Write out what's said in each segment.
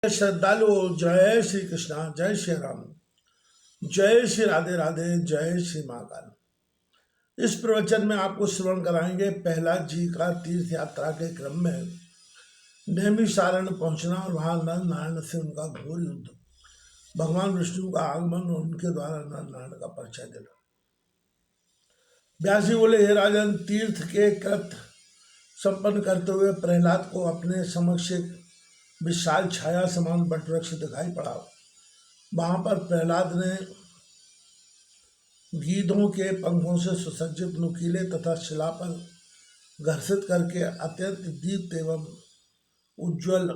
श्रद्धालु, जय श्री कृष्णा, जय श्री राम, जय श्री राधे राधे, जय श्री महाकाल। इस प्रवचन में आपको श्रवण कराएंगे प्रहलाद जी का तीर्थ यात्रा के क्रम में नैमिषारण्य पहुंचना और वहां नर नारायण से उनका घोर युद्ध, भगवान विष्णु का आगमन और उनके द्वारा नर नारायण का परिचय देना। व्यास जी बोले, हे राजन, तीर्थ के कृत संपन्न करते हुए प्रहलाद को अपने समक्ष एक विशाल छाया समान वटवृक्ष दिखाई पड़ा। वहां पर प्रहलाद ने गीधों के पंखों से सुसज्जित नुकीले तथा शिला पर घर्षित करके अत्यंत दीप्त एवं उज्ज्वल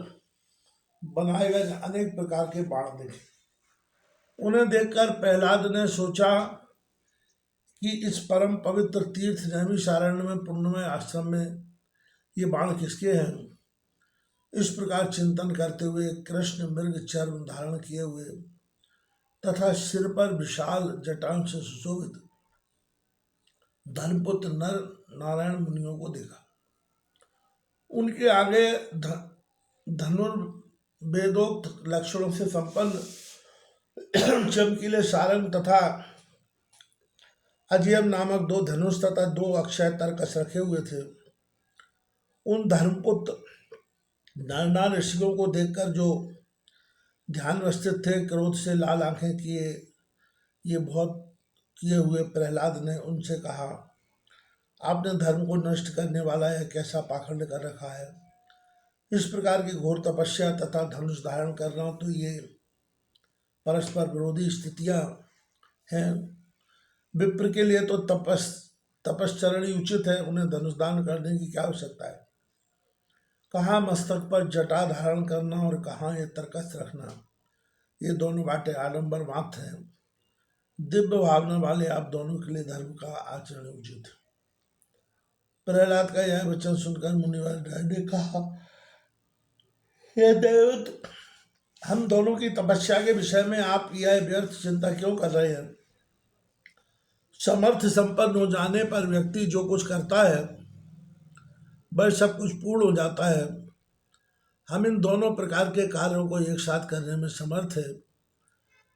बनाए गए अनेक प्रकार के बाण देखे। उन्हें देखकर प्रहलाद ने सोचा कि इस परम पवित्र तीर्थ नैमिषारण्य में पुण्यमय आश्रम में ये बाण किसके हैं। इस प्रकार चिंतन करते हुए कृष्ण मृग चर्म धारण किए हुए तथा सिर पर विशाल जटाओं से सुशोभित धर्मपुत्र नर नारायण मुनियों को देखा। उनके आगे धनुर्वेदोक्त लक्षणों से संपन्न चमकीले सारंग तथा अजियम नामक दो धनुष तथा दो अक्षय तरकस रखे हुए थे। उन धर्मपुत्र नरनार ऋषियों को देखकर जो ध्यान स्थित थे, क्रोध से लाल आंखें किए ये बहुत किए हुए प्रहलाद ने उनसे कहा, आपने धर्म को नष्ट करने वाला यह कैसा पाखंड कर रखा है। इस प्रकार की घोर तपस्या तथा धनुष धारण करना तो ये परस्पर विरोधी स्थितियां हैं। विप्र के लिए तो तपश्चरण ही उचित है, उन्हें धनुष दान करने की क्या आवश्यकता है। कहाँ मस्तक पर जटा धारण करना और कहाँ ये तरकस रखना, ये दोनों बातें आडंबर मात्र हैं। दिव्य भावना वाले आप दोनों के लिए धर्म का आचरण उचित। प्रहलाद का यह वचन सुनकर मुनिवर ने कहा, हे देवत, हम दोनों की तपस्या के विषय में आप यह व्यर्थ चिंता क्यों कर रहे हैं। समर्थ संपन्न हो जाने पर व्यक्ति जो कुछ करता है वह सब कुछ पूर्ण हो जाता है। हम इन दोनों प्रकार के कार्यों को एक साथ करने में समर्थ है।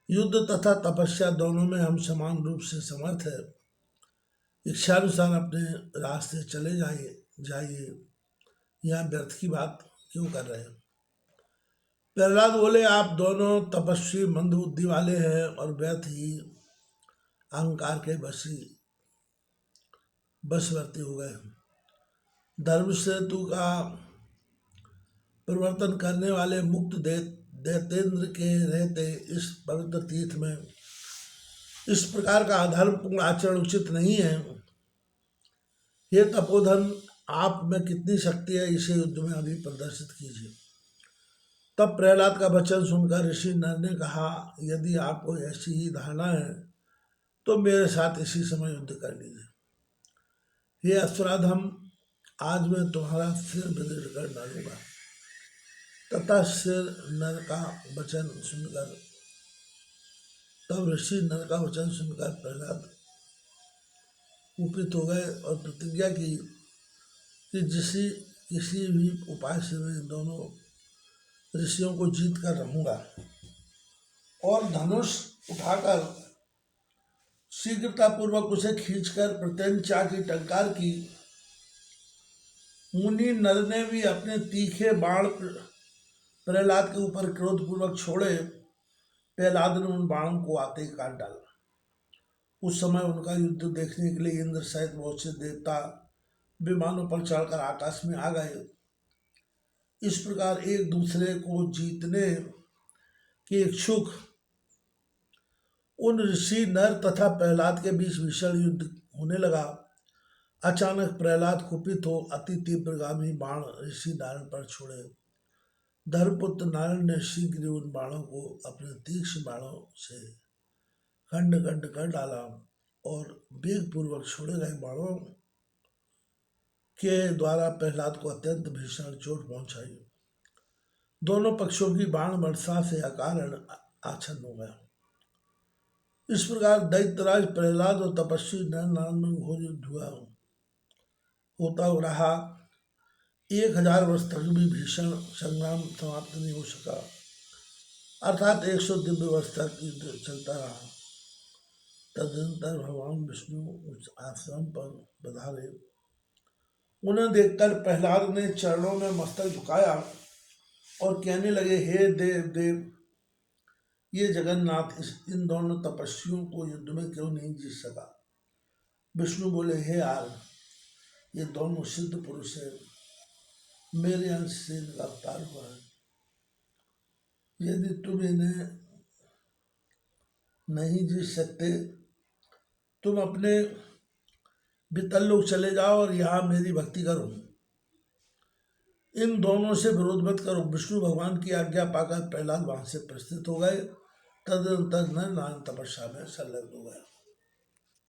युद्ध तथा तपस्या दोनों में हम समान रूप से समर्थ है। इच्छानुसार अपने रास्ते चले जाइए, यहाँ व्यर्थ की बात क्यों कर रहे हैं। प्रहलाद बोले, आप दोनों तपस्वी मंद बुद्धि वाले हैं और व्यर्थ ही अहंकार के बशवर्ती हो गए। धर्म सेतु का परिवर्तन करने वाले मुक्त दैतेंद्र के रहते इस पवित्र तीर्थ में इस प्रकार का अधर्मपूर्ण आचरण उचित नहीं है। ये तपोधन, आप में कितनी शक्ति है, इसे युद्ध में अभी प्रदर्शित कीजिए। तब प्रहलाद का वचन सुनकर ऋषि नर ने कहा, यदि आपको ऐसी ही धारणा है तो मेरे साथ इसी समय युद्ध कर लीजिए। हे अश्वराधम, आज मैं तुम्हारा सिर बिदड़ कर डालूंगा। तथा सिर नर का वचन सुनकर तब ऋषि नर का वचन सुनकर प्रहलाद कुपित हो गए और प्रतिज्ञा की कि किसी भी उपाय से मैं दोनों ऋषियों को जीत कर रहूंगा। और धनुष उठाकर शीघ्रतापूर्वक उसे खींचकर प्रत्यंचा की टंकार की। मुनि नर ने भी अपने तीखे बाण प्रहलाद के ऊपर क्रोधपूर्वक छोड़े। प्रहलाद ने उन बाणों को आते ही काट डाला। उस समय उनका युद्ध देखने के लिए इंद्र सहित बहुत से देवता विमानों पर चढ़कर आकाश में आ गए। इस प्रकार एक दूसरे को जीतने के इच्छुक उन ऋषि नर तथा प्रहलाद के बीच भीषण युद्ध होने लगा। अचानक प्रहलाद कुपित हो अति तीव्रगामी बाण ऋषि नारायण पर छोड़े। धर्मपुत्र नारायण ने शीघ्र उन बाणों को अपने तीक्ष्ण बाणों से खंड खंड कर डाला और वेगपूर्वक छोड़े गए बाणों के द्वारा प्रहलाद को अत्यंत भीषण चोट पहुंचाई। दोनों पक्षों की बाण वर्षा से अकारण आच्छन्न हो गया। इस प्रकार दैत्यराज प्रहलाद और तपस्वी नर नारायण में घोर युद्ध होता रहा। 1000 वर्ष तक भी भीषण संग्राम समाप्त नहीं हो सका। अर्थात 100 दिव्य वर्ष तक युद्ध चलता रहा। तदनंतर भगवान विष्णु उस आश्रम पर पधारे। उन्हें देखकर प्रहलाद ने चरणों में मस्तक झुकाया और कहने लगे, हे देव देव, ये जगन्नाथ इन दोनों तपस्वियों को युद्ध में क्यों नहीं जीत सका। विष्णु बोले, हे आर्य, ये दोनों सिद्ध पुरुष हैं, मेरे अंश से इनका अवतार हुआ है। यदि तुम इन्हें नहीं जीत सकते, तुम अपने वितल लोग चले जाओ और यहाँ मेरी भक्ति करो। इन दोनों से विरोध मत करो। विष्णु भगवान की आज्ञा पाकर प्रहलाद वहां से प्रस्थित हो गए। तदनंतर नर नारायण तपस्या में संलग्न हो गया।